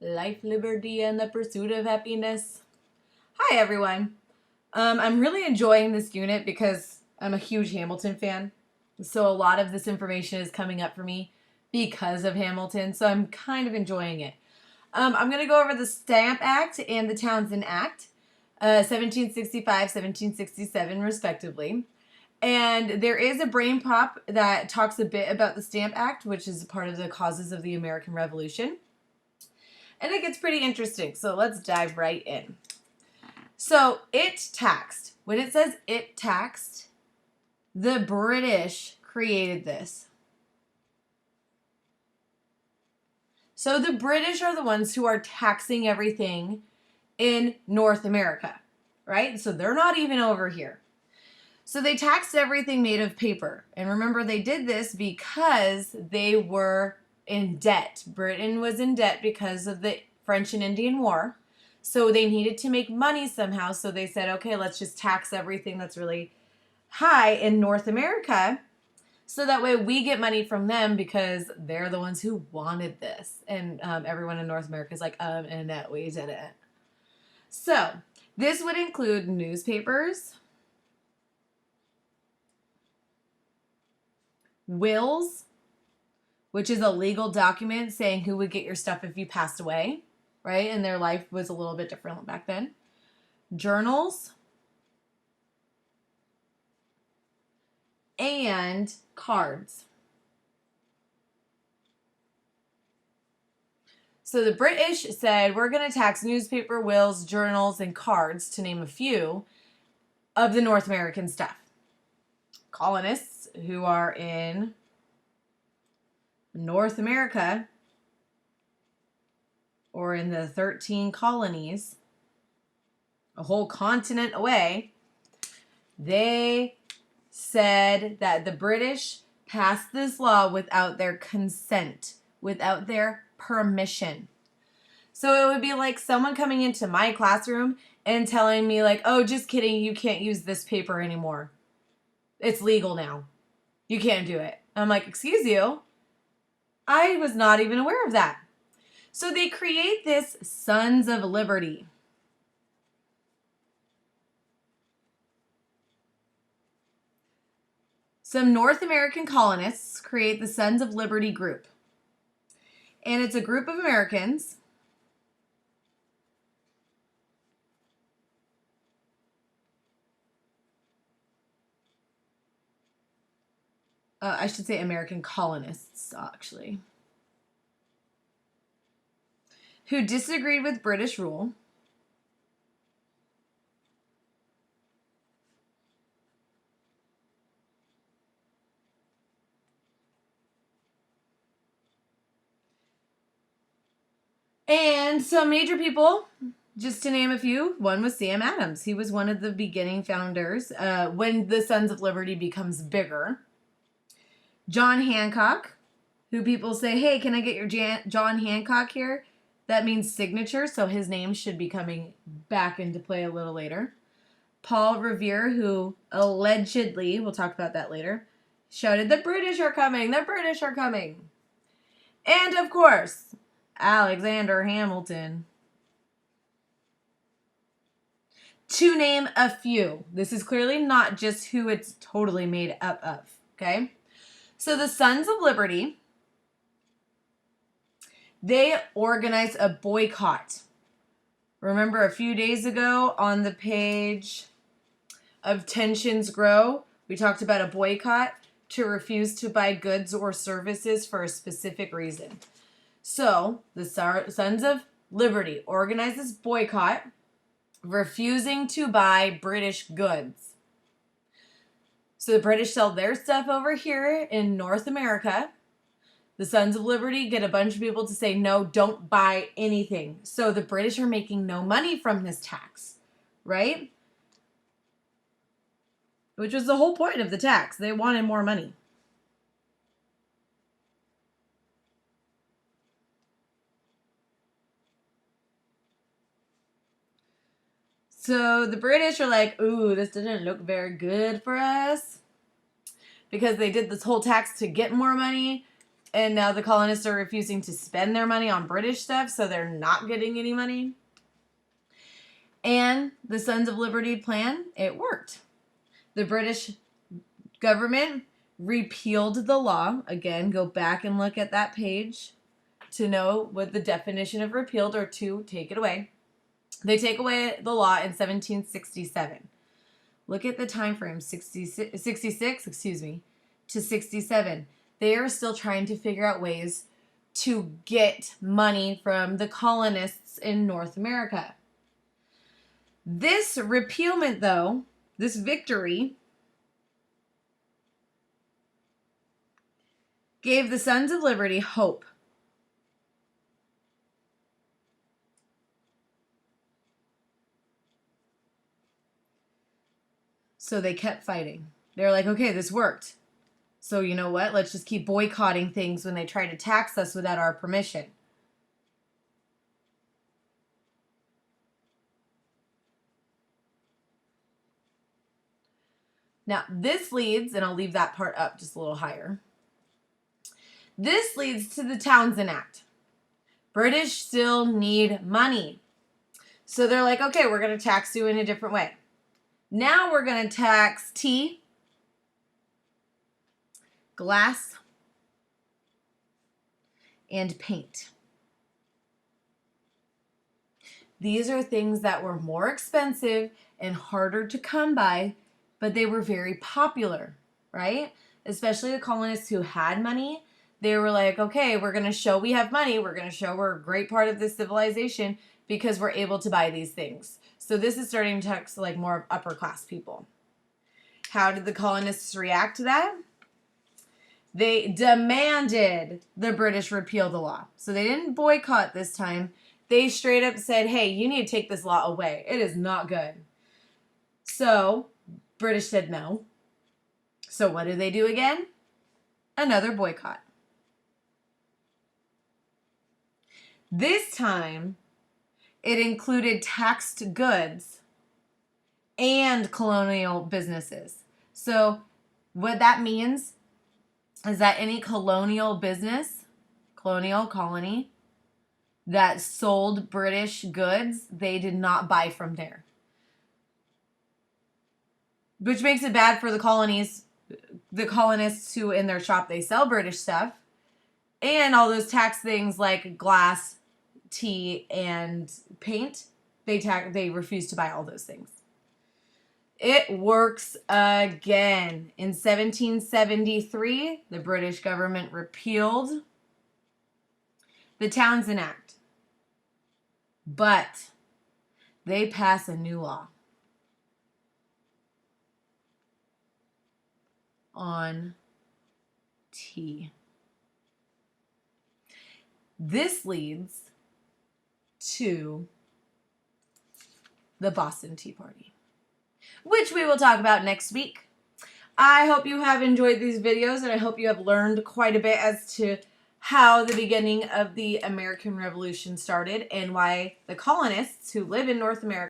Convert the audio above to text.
life, liberty, and the pursuit of happiness. Hi, everyone. I'm really enjoying this unit because I'm a huge Hamilton fan. So a lot of this information is coming up for me because of Hamilton. So I'm kind of enjoying it. I'm going to go over the Stamp Act and the Townsend Act, 1765, 1767, respectively. And there is a brain pop that talks a bit about the Stamp Act, which is part of the causes of the American Revolution. And it gets pretty interesting, so let's dive right in. So, it taxed. When it says it taxed, the British created this. So, the British are the ones who are taxing everything in North America, right? So, they're not even over here. So, they taxed everything made of paper. And remember, they did this because they were in debt. Britain was in debt because of the French and Indian War. So they needed to make money somehow. So they said, okay, let's just tax everything that's really high in North America. So that way we get money from them because they're the ones who wanted this. And everyone in North America is like, and that we did it. So this would include newspapers, wills, which is a legal document saying who would get your stuff if you passed away, right? And their life was a little bit different back then. Journals and cards. So the British said, we're going to tax newspaper, wills, journals, and cards, to name a few, of the North American stuff. Colonists who are in North America, or in the 13 colonies, a whole continent away, they said that the British passed this law without their consent, without their permission. So it would be like someone coming into my classroom and telling me like, oh, just kidding, you can't use this paper anymore. It's legal now. You can't do it. I'm like, excuse you? I was not even aware of that. So they create this Sons of Liberty. Some North American colonists create the Sons of Liberty group. And it's a group of Americans I should say American colonists, actually, who disagreed with British rule. And some major people, just to name a few, one was Sam Adams. He was one of the beginning founders when the Sons of Liberty becomes bigger. John Hancock, who people say, hey, can I get your John Hancock here? That means signature, so his name should be coming back into play a little later. Paul Revere, who allegedly, we'll talk about that later, shouted, the British are coming, the British are coming. And of course, Alexander Hamilton. To name a few. This is clearly not just who it's totally made up of, okay? So the Sons of Liberty, they organized a boycott. Remember a few days ago on the page of Tensions Grow, we talked about a boycott to refuse to buy goods or services for a specific reason. So the Sons of Liberty organized this boycott, refusing to buy British goods. So the British sell their stuff over here in North America. The Sons of Liberty get a bunch of people to say, no, don't buy anything. So the British are making no money from this tax, right? Which was the whole point of the tax. They wanted more money. So the British are like, ooh, this didn't look very good for us, because they did this whole tax to get more money. And now the colonists are refusing to spend their money on British stuff, so they're not getting any money. And the Sons of Liberty plan, it worked. The British government repealed the law. Again, go back and look at that page to know what the definition of repealed, or to take it away. They take away the law in 1767. Look at the time frame, 66 to 67. They are still trying to figure out ways to get money from the colonists in North America. This repealment, though, this victory, gave the Sons of Liberty hope. So they kept fighting. They're like, okay, this worked. So you know what? Let's just keep boycotting things when they try to tax us without our permission. Now, this leads, and I'll leave that part up just a little higher. This leads to the Townsend Act. British still need money. So they're like, okay, we're going to tax you in a different way. Now we're going to tax tea, glass, and paint. These are things that were more expensive and harder to come by, but they were very popular, right? Especially the colonists who had money. They were like, okay, we're going to show we have money. We're going to show we're a great part of this civilization because we're able to buy these things. So this is starting to tax like more upper class people. How did the colonists react to that? They demanded the British repeal the law. So they didn't boycott this time. They straight up said, hey, you need to take this law away. It is not good. So British said no. So what do they do again? Another boycott. This time, it included taxed goods and colonial businesses. So what that means is that any colonial business, colonial colony, that sold British goods, they did not buy from there. Which makes it bad for the colonies, the colonists who in their shop, they sell British stuff. And all those tax things like glass, tea, and paint, they refuse to buy all those things. It works again. In 1773, the British government repealed the Townsend Act. But they pass a new law on tea. This leads to the Boston Tea Party, which we will talk about next week. I hope you have enjoyed these videos, and I hope you have learned quite a bit as to how the beginning of the American Revolution started and why the colonists who live in North America